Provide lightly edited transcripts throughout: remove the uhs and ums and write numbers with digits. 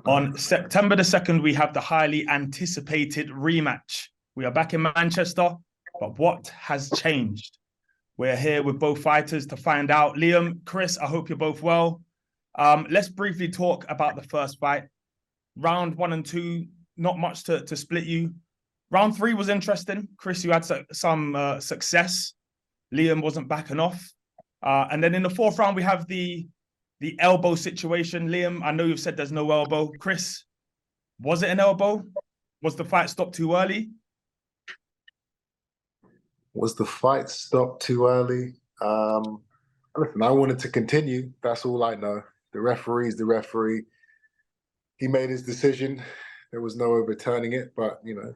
On September the 2nd, we have the highly anticipated rematch. We are back in Manchester, but what has changed? We're here with both fighters to find out. Liam, Chris, I hope you're both well. Let's briefly talk about the first fight. Round 1 and 2, not much to split you. Round 3 was interesting. Chris, you had some success. Liam wasn't backing off. And then in the 4th round, we have the elbow situation. Liam, I know you've said there's no elbow. Chris, was it an elbow? Was the fight stopped too early? Was the fight stopped too early? Listen, I wanted to continue. That's all I know. The referee's the referee. He made his decision. There was no overturning it. But you know,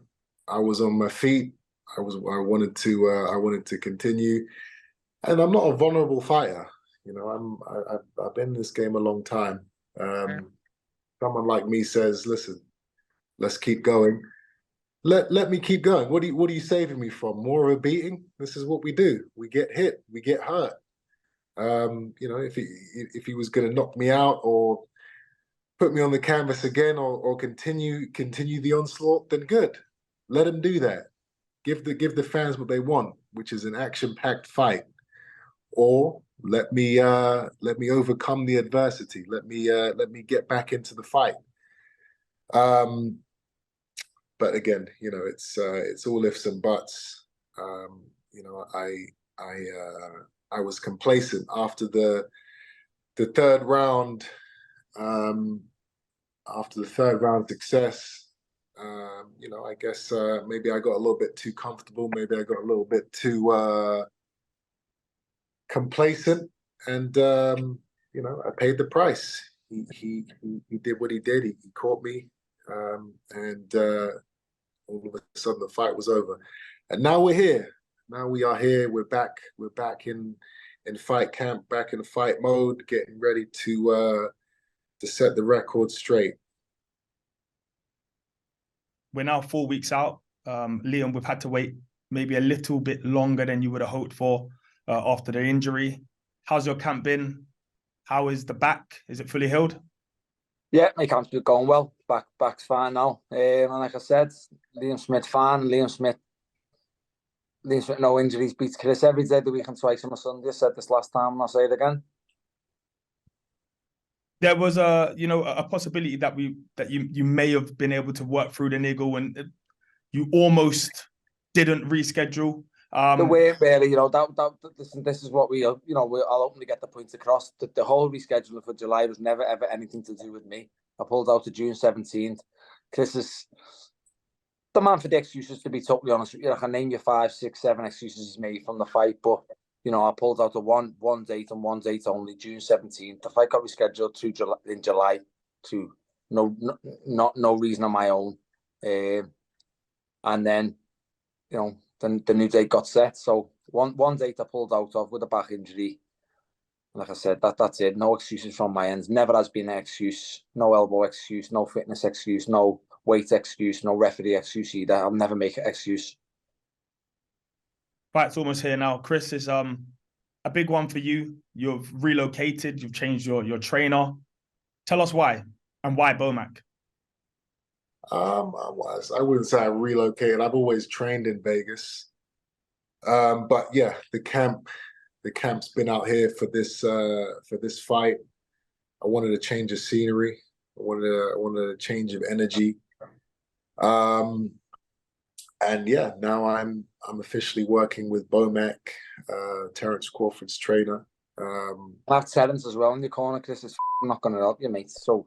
I was on my feet. I wanted to continue. And I'm not a vulnerable fighter. You know, I've been in this game a long time. Someone like me says, "Listen, let's keep going. Let me keep going. What are you saving me from? More of a beating? This is what we do. We get hit. We get hurt. You know, if he was going to knock me out or put me on the canvas again or continue the onslaught, then good. Let him do that. Give the fans what they want, which is an action-packed fight. Or let me overcome the adversity. Let me get back into the fight. But again, you know, it's all ifs and buts. You know, I was complacent after the 3rd round. After the 3rd round success, you know, I guess maybe I got a little bit too comfortable. Maybe I got a little bit too complacent, and you know, I paid the price. He did what he did. He caught me, and all of a sudden the fight was over. And now we're here. Now we are here. We're back. We're back in fight camp, back in fight mode, getting ready to set the record straight. We're now 4 weeks out. Liam, we've had to wait maybe a little bit longer than you would have hoped for after the injury. How's your camp been? How is the back? Is it fully healed? Yeah, my camp's been going well. Back's fine now. And like I said, Liam Smith fine. Liam Smith, no injuries, beats Chris every day of the week and twice on a Sunday. I said this last time and I'll say it again. There was a possibility that you may have been able to work through the niggle and you almost didn't reschedule. The way really, you know, listen, this is what I'll openly get the point across. The whole rescheduling for July was never ever anything to do with me. I pulled out to June 17th. Chris is the man for the excuses, to be totally honest with you. I can name you 5, 6, 7 excuses he's made from the fight, but you know, I pulled out to one date and one date only, June 17th. The fight got rescheduled in July to no reason on my own. And then, you know, then the new date got set. So one date I pulled out of with a back injury. Like I said, that's it. No excuses from my end. Never has been an excuse. No elbow excuse, no fitness excuse, no weight excuse, no referee excuse either. I'll never make an excuse. Fight's almost here now. Chris, is a big one for you. You've relocated, you've changed your trainer. Tell us why, and why Bomac? I wouldn't say I relocated. I've always trained in Vegas. But yeah, the camp's been out here for this fight. I wanted a change of scenery. I wanted a change of energy. And yeah, now I'm officially working with Bomac, Terence Crawford's trainer. That's Terence as well in your corner, Chris. Is not going to help you, mate. So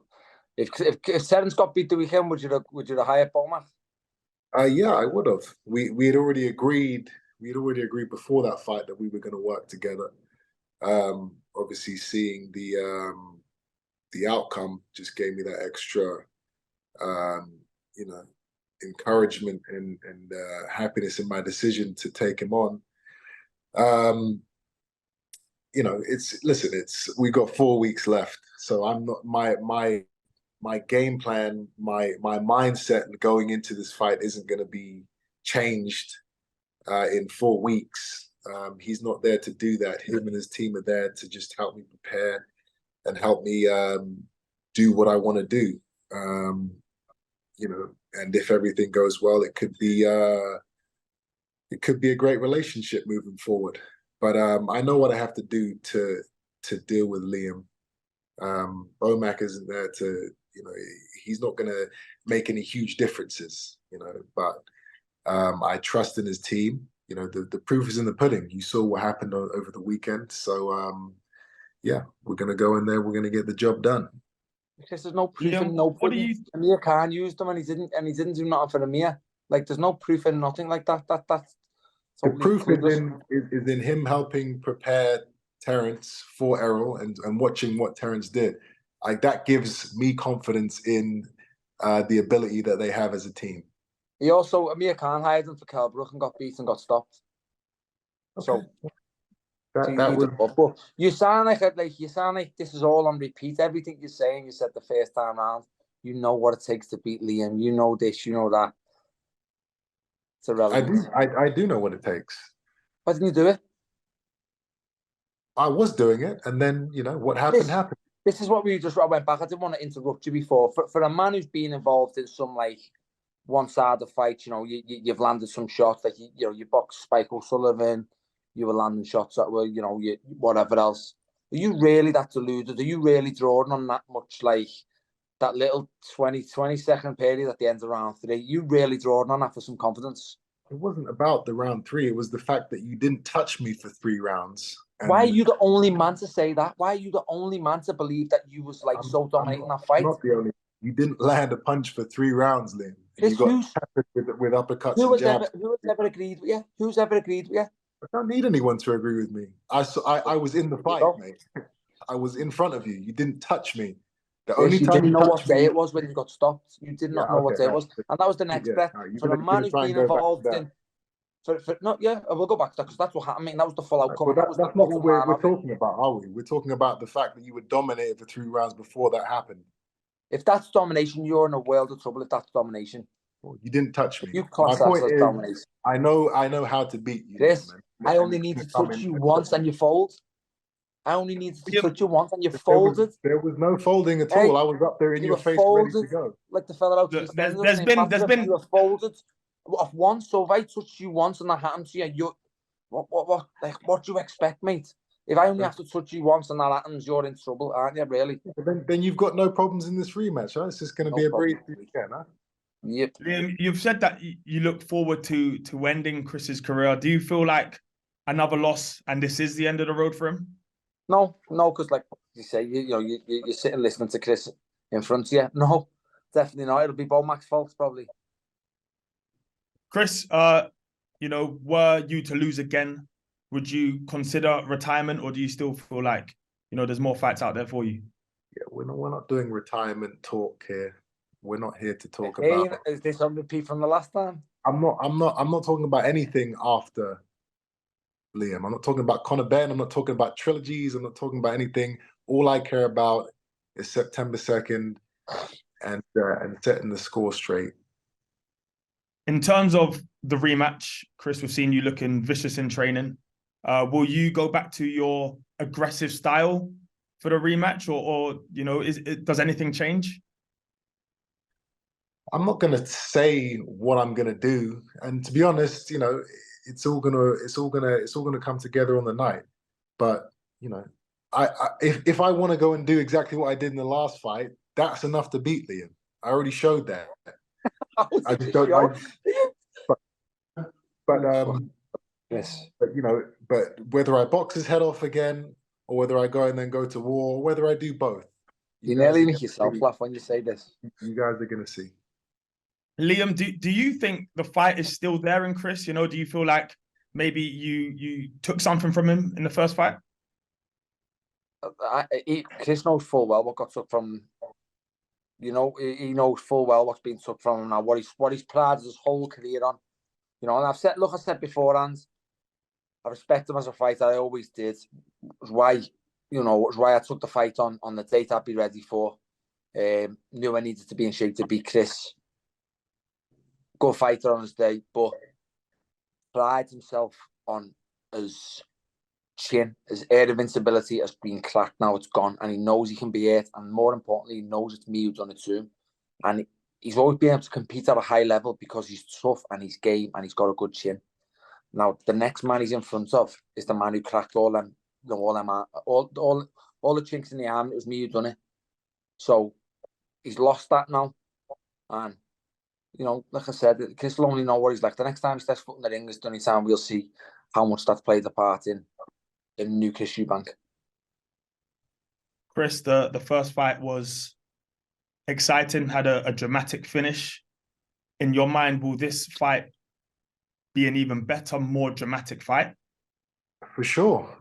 if Terence got beat the weekend, would you have hired Bomac? Yeah, I would have. We had already agreed. Before that fight that we were going to work together. Obviously, seeing the outcome just gave me that extra, you know, encouragement and happiness in my decision to take him on. You know, we got 4 weeks left, so I'm not my game plan, my mindset going into this fight isn't going to be changed in 4 weeks. He's not there to do that. Him and his team are there to just help me prepare and help me do what I want to do. You know, and if everything goes well, it could be a great relationship moving forward. But I know what I have to do to deal with Liam. Bomac isn't there to, you know, he's not going to make any huge differences, you know, but I trust in his team. You know, the proof is in the pudding. You saw what happened over the weekend. So, yeah, we're going to go in there. We're going to get the job done. Because there's no proof Liam, in no what do pudding. you? Amir Khan used them and he didn't do nothing for Amir. Like there's no proof in nothing like that. That's The totally proof clueless. is in him helping prepare Terence for Errol and watching what Terence did. Like that gives me confidence in the ability that they have as a team. He also Amir Khan hired him for Kelbrook and got beat and got stopped. Okay. So that was but you sound like this is all on repeat. Everything you're saying, you said the first time round. You know what it takes to beat Liam. You know this. You know that. It's irrelevant. I do know what it takes. Why didn't you do it? I was doing it, and then you know what happened happened. This is what I went back. I didn't want to interrupt you before. For a man who's been involved in some like one-sided fight, you know, you've landed some shots like you know you boxed Spike O'Sullivan. You were landing shots that were, you know, whatever else. Are you really that deluded? Are you really drawing on that much, like that little 20-second period at the end of round 3? You really drawing on that for some confidence? It wasn't about the round 3. It was the fact that you didn't touch me for 3 rounds. Why are you the only man to say that? Why are you the only man to believe that you was like so dominating that fight? I'm not the only. You didn't land a punch for 3 rounds, Lynn. You got with uppercuts and jabs. Who has ever agreed with you? Who's ever agreed with you? I don't need anyone to agree with me. I was in the fight, mate. I was in front of you. You didn't touch me. The only you time didn't you know what touched day me, it was when you got stopped. You did not know what day it was, and that was the next bet. For a man who's been involved in, we'll go back to that because that's what happened. I mean, that was the full outcome. That's not what we're talking about, are we? We're talking about the fact that you were dominated for 3 rounds before that happened. If that's domination, you're in a world of trouble. If that's domination, well, you didn't touch me. You class My point as is, domination. I know how to beat you. Chris, I only need to touch you once and you fold. I only needed to touch you once and you folded. There was no folding at all. I was up there in your face, ready to go. Like the fella out to the fence. You were folded off once. So if I touch you once and that happens to you, what do you expect, mate? If I only have to touch you once and that happens, you're in trouble, aren't you? Really? Then you've got no problems in this rematch, huh? It's just going to be a breeze again, huh? Yep. Liam, you've said that you look forward to ending Chris's career. Do you feel like another loss and this is the end of the road for him? No, because like you say, you're sitting listening to Chris in front of you. No, definitely not. It'll be Bomac's fault probably. Chris, were you to lose again, would you consider retirement, or do you still feel like there's more fights out there for you? Yeah, we're not doing retirement talk here. We're not here to talk about. Is this on repeat from the last time? I'm not talking about anything after Liam. I'm not talking about Conor Ben. I'm not talking about trilogies. I'm not talking about anything. All I care about is September 2nd and setting the score straight. In terms of the rematch, Chris, we've seen you looking vicious in training. Will you go back to your aggressive style for the rematch, or does anything change? I'm not going to say what I'm going to do, and to be honest, it's all gonna come together on the night. But if I want to go and do exactly what I did in the last fight, that's enough to beat Liam. I already showed that. I just don't. Yes. But whether I box his head off again, or whether I go and then go to war, or whether I do both, you nearly make yourself laugh when you say this. You guys are gonna see. Liam, do you think the fight is still there in Chris? Do you feel like maybe you took something from him in the first fight? Chris knows full well what got took from. He knows full well what's been took from him now. What he's prided his whole career on. And I said beforehand, I respect him as a fighter. I always did. It was why I took the fight on the date I'd be ready for. Knew I needed to be in shape to beat Chris. Good fighter on his day, but prides himself on his chin. His air of invincibility has been cracked now. It's gone, and he knows he can be hurt. And more importantly, he knows it's me who's done it to him. and he's always been able to compete at a high level because he's tough and he's game and he's got a good chin. Now, the next man he's in front of is the man who cracked all the chinks in the arm. It was me who done it. So he's lost that now, and like I said, Chris will only know what he's like. The next time he steps foot in the ring is the only time we'll see how much that's played a part in new Chris Eubank. Chris, the first fight was exciting, had a dramatic finish. In your mind, will this fight be an even better, more dramatic fight? For sure.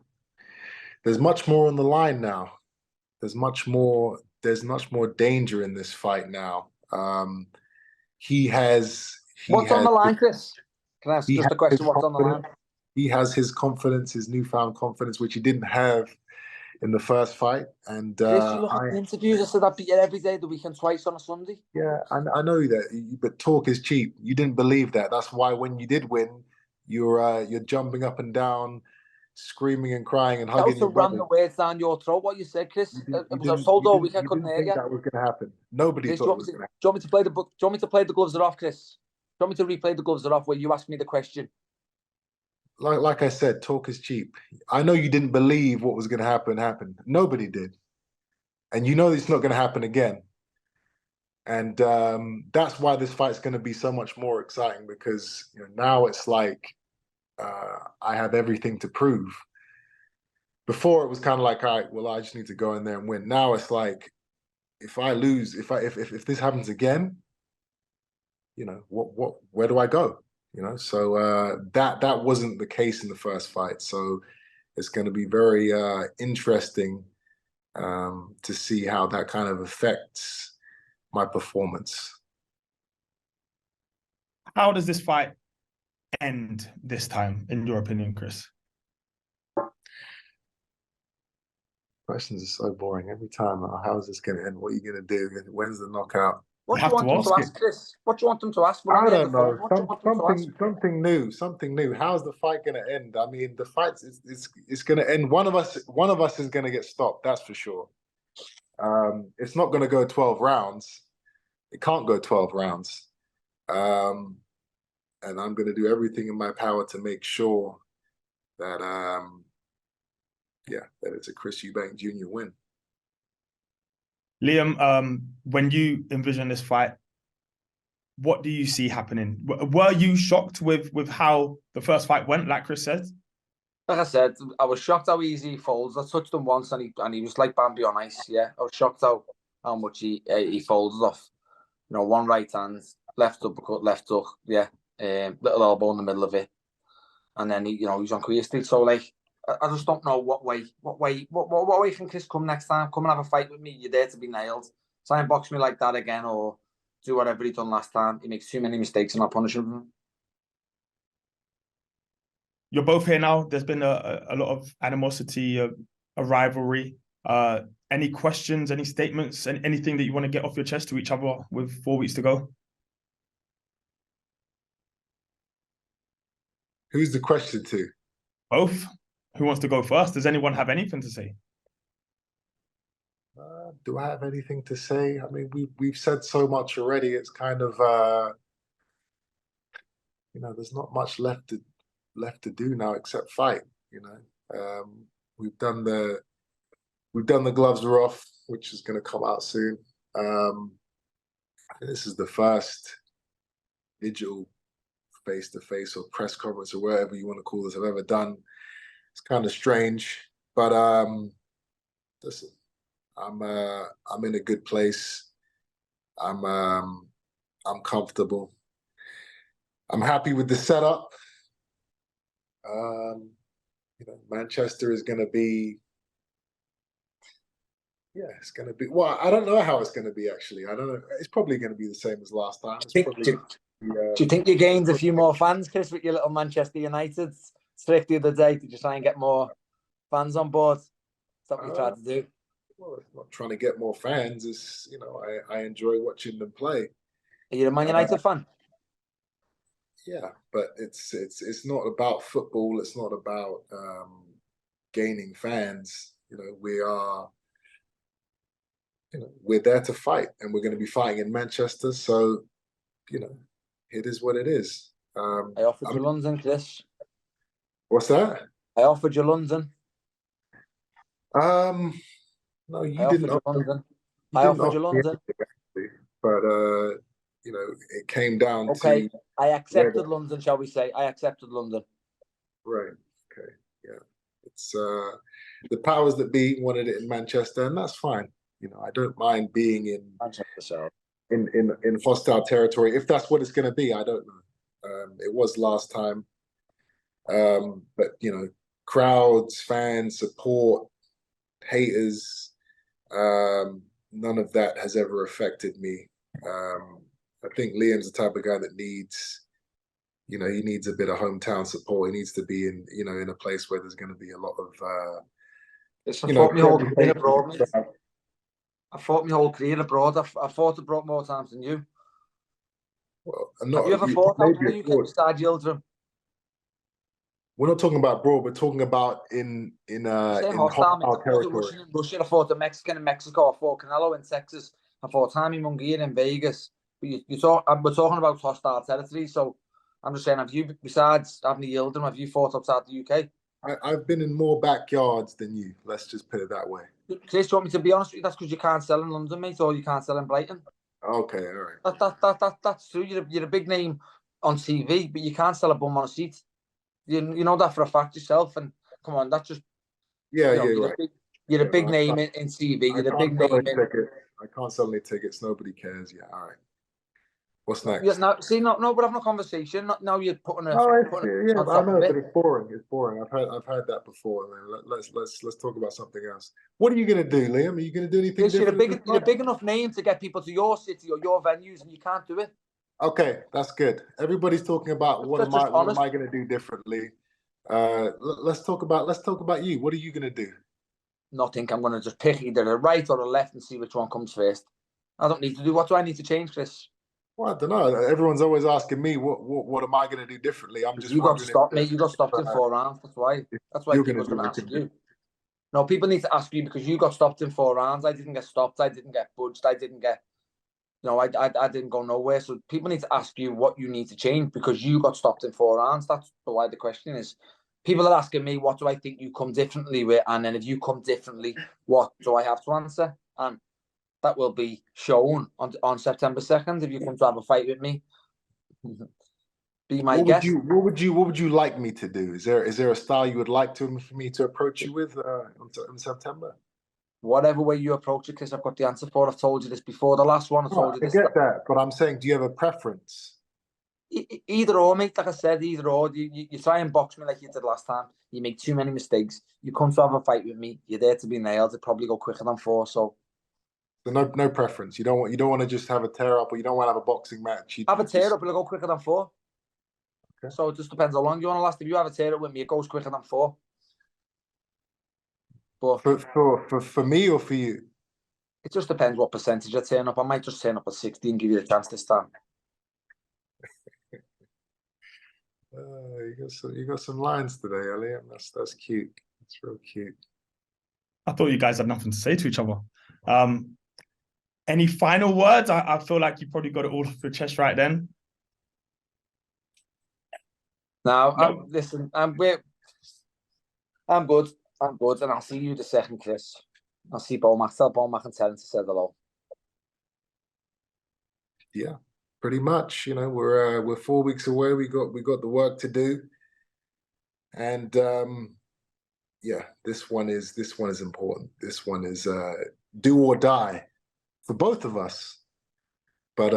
There's much more on the line now. There's much more danger in this fight now. What's on the line, Chris? Can I ask just a question? What's on the line? He has his confidence, his newfound confidence, which he didn't have in the first fight. And Chris, you look at the interviews. I said I beat you every day of the week and twice on a Sunday. Yeah, I know that, but talk is cheap. You didn't believe that. That's why when you did win, you're jumping up and down, screaming and crying and hugging your brother. Ram the words down your throat. What you said, Chris. I was told all week I couldn't hear you. That was going to happen. Nobody thought it was going to happen. Do you want me to play the book? Do you want me to play the gloves are off, Chris? Do you want me to replay the gloves are off where you asked me the question? Like I said, talk is cheap. I know you didn't believe what was going to happen. Nobody did. And you know it's not going to happen again. And that's why this fight's going to be so much more exciting, because now it's like I have everything to prove. Before it was kind of like, all right, well, I just need to go in there and win. Now it's like, if I lose, if this happens again, where do I go? So that wasn't the case in the first fight. So it's going to be very interesting to see how that kind of affects my performance. How does this fight end this time, in your opinion, Chris? Questions are so boring every time. How is this going to end? What are you going to do? When's the knockout? What do you want them to ask, Chris? What do you want them to ask? I don't know. Something new. How's the fight going to end? I mean, the fight's it's going to end. One of us is going to get stopped. That's for sure. It's not going to go 12 rounds. It can't go 12 rounds. And I'm going to do everything in my power to make sure that that it's a Chris Eubank Jr. win. Liam, when you envision this fight, what do you see happening? Were you shocked with how the first fight went, like Chris said? Like I said, I was shocked how easy he folds. I touched him once and he was like Bambi on ice. Yeah, I was shocked how much he folds off. One right hand, left uppercut, left hook. Yeah, little elbow in the middle of it, and then he's on clear street. So like, I just don't know what way can Chris come next time? Come and have a fight with me. You're there to be nailed. Try and box me like that again, or do whatever he done last time. He makes too many mistakes and I'll punish him. You're both here now. There's been a lot of animosity, a rivalry. Any questions, any statements, anything that you want to get off your chest to each other with 4 weeks to go? Who's the question to? Both. Who wants to go first? Does anyone have anything to say? Do I have anything to say? I mean, we've said so much already. It's kind of there's not much left to do now except fight. We've done the gloves are off, which is going to come out soon. This is the first digital face-to-face or press conference or whatever you want to call this I've ever done. It's kind of strange, but listen, I'm in a good place. I'm comfortable. I'm happy with the setup. Manchester is going to be. Yeah, it's going to be. Well, I don't know how it's going to be actually. I don't know. It's probably going to be the same as last time. Do you think you gained a few more fans, Chris, with your little Manchester United trick the other day? Did you try and get more fans on board? Is that what you tried to do? Well, it's not trying to get more fans. It's I enjoy watching them play. Are you a Man United fan? Yeah, but it's not about football. It's not about gaining fans. We are we're there to fight, and we're going to be fighting in Manchester. So, it is what it is. I offered you London, Chris. What's that? I offered you London. No, you didn't. London. I offered you London. But it came down to. I accepted whether... London, shall we say? I accepted London. Right. Okay. Yeah. It's the powers that be wanted it in Manchester, and that's fine. I don't mind being in Manchester, so. in hostile territory if that's what it's going to be. I don't know. It was last time, but crowds, fans, support, haters. None of that has ever affected me. I think Liam's the type of guy that needs, he needs a bit of hometown support. He needs to be in a place where there's going to be a lot of, I fought my whole career abroad. I fought my whole career abroad. I fought abroad more times than you. Well, have you ever fought out in the UK beside Yildirim? We're not talking about abroad. We're talking about in hostile territory. In Russia. I fought a Mexican in Mexico. I fought Canelo in Texas. I fought Jaime Munguia in Vegas. But we're talking about hostile territory. So I'm just saying, have you, besides having the Yildirim, have you fought outside the UK? I've been in more backyards than you. Let's just put it that way. Chris, do you want me to be honest with you? That's because you can't sell in London, mate, or you can't sell in Brighton. Okay, all right. That's true. You're a big name on TV, but you can't sell a bum on a seat. You know that for a fact yourself. And come on, that's just you're right. You're a big name in TV. You're a big name in. I can't sell any tickets. Nobody cares. Yeah, all right. What's next? Yeah, no, we're having a conversation. Now you're putting a. I know, but it's boring. It's boring. I've heard that before. Let's talk about something else. What are you gonna do, Liam? Are you gonna do anything different? You're a big enough name to get people to your city or your venues, and you can't do it. Okay, that's good. Everybody's talking about what am I gonna do differently? Let's talk about you. What are you gonna do? Nothing. I'm gonna just pick either the right or the left and see which one comes first. I don't need to do. What do I need to change, Chris? Well, I don't know. Everyone's always asking me what am I going to do differently. I'm just. You got stopped, mate. You got stopped in 4 rounds. That's why. That's why people's going to ask you. No, people need to ask you because you got stopped in 4 rounds. I didn't get stopped. I didn't get budged. I didn't get. I didn't go nowhere. So people need to ask you what you need to change because you got stopped in 4 rounds. That's why the question is. People are asking me, what do I think you come differently with? And then if you come differently, what do I have to answer? And that will be shown on September 2nd if you come to have a fight with me. Be my guest. What would you like me to do? Is there a style you would like for me to approach you with in September? Whatever way you approach it, because I've got the answer for it. I've told you this before. The last one I told you this. I get that, but I'm saying, do you have a preference? Either or, mate. Like I said, either or. You try and box me like you did last time. You make too many mistakes. You come to have a fight with me. You're there to be nailed. It'll probably go quicker than 4. So no preference. You don't want to just have a tear up, or you don't want to have a boxing match. Have a tear up, it'll go quicker than 4. Okay. So it just depends how long you want to last. If you have a tear up with me, it goes quicker than 4. But for me or for you? It just depends what percentage I turn up. I might just turn up at 60 and give you a chance this time. You got some lines today, Liam. That's cute. That's real cute. I thought you guys had nothing to say to each other. Any final words? I feel like you probably got it all off your chest right then. No. Listen, I'm good. I'm good, and I'll see you the second, Chris. I'll see Beaumac. Tell Beaumac and tell him to say hello. Yeah, pretty much. We're 4 weeks away. We got the work to do, and yeah, this one is important. This one is do or die for both of us. But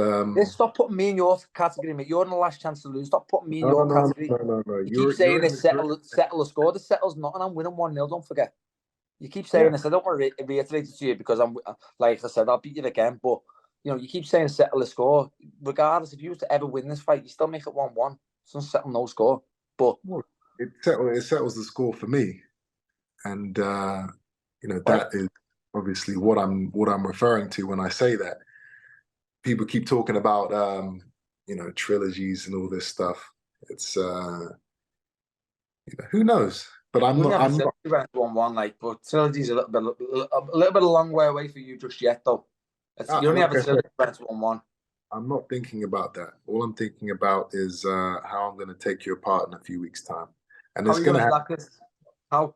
stop putting me in your category, mate. You're in the last chance to lose. Stop putting me in your category. No. You keep saying this settle the score. The settle's not, and I'm winning 1-0. Don't forget. You keep saying this. I don't want to reiterate it to you because I'm, like I said, I'll beat you again. But you keep saying settle the score. Regardless, if you were to ever win this fight, you still make it 1-1. It's not settle no score. But it settles the score for me, and that is obviously what I'm referring to when I say that. People keep talking about trilogies and all this stuff. It's who knows? But I'm not. I'm not. We went 1-1, like, but Trilogy's a little bit a long way away for you just yet, though. You only have a Trilogy went 1-1. I'm not thinking about that. All I'm thinking about is how I'm going to take you apart in a few weeks' time, and it's going to happen. How?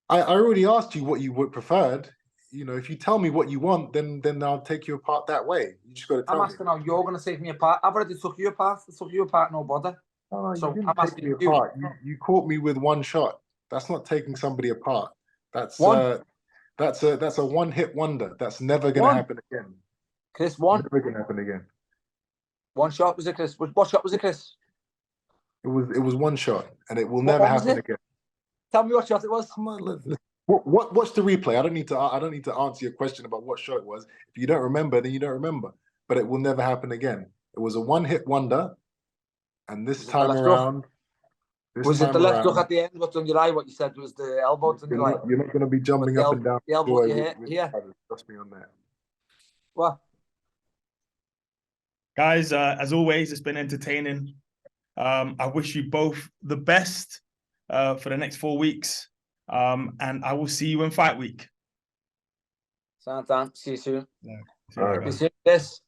I already asked you what you would preferred. You know, if you tell me what you want, then I'll take you apart that way. You just got to tell me. I'm asking how you're going to take me apart. I've already took you apart. I took you apart, no bother. Oh, so you didn't I'm take asking me apart. You caught me with one shot. That's not taking somebody apart. That's a one-hit wonder. That's never going to happen again. Chris, one. Never going to happen again. One shot was it, Chris? What shot was it, Chris? It was one shot, and it will never happen again. Tell me what shot it was. Come on, watch the replay. I don't need to answer your question about what shot it was. If you don't remember, then you don't remember. But it will never happen again. It was a one-hit wonder, and this time around. Was it the left hook at the end? What's on your eye? What you said was the elbow on your eye. You're not going to be jumping up and down. The elbow here. Trust me on that. What? Guys, as always, it's been entertaining. I wish you both the best for the next 4 weeks. And I will see you in fight week. Sounds done. See you soon. Yeah. All right. See you soon. Yes.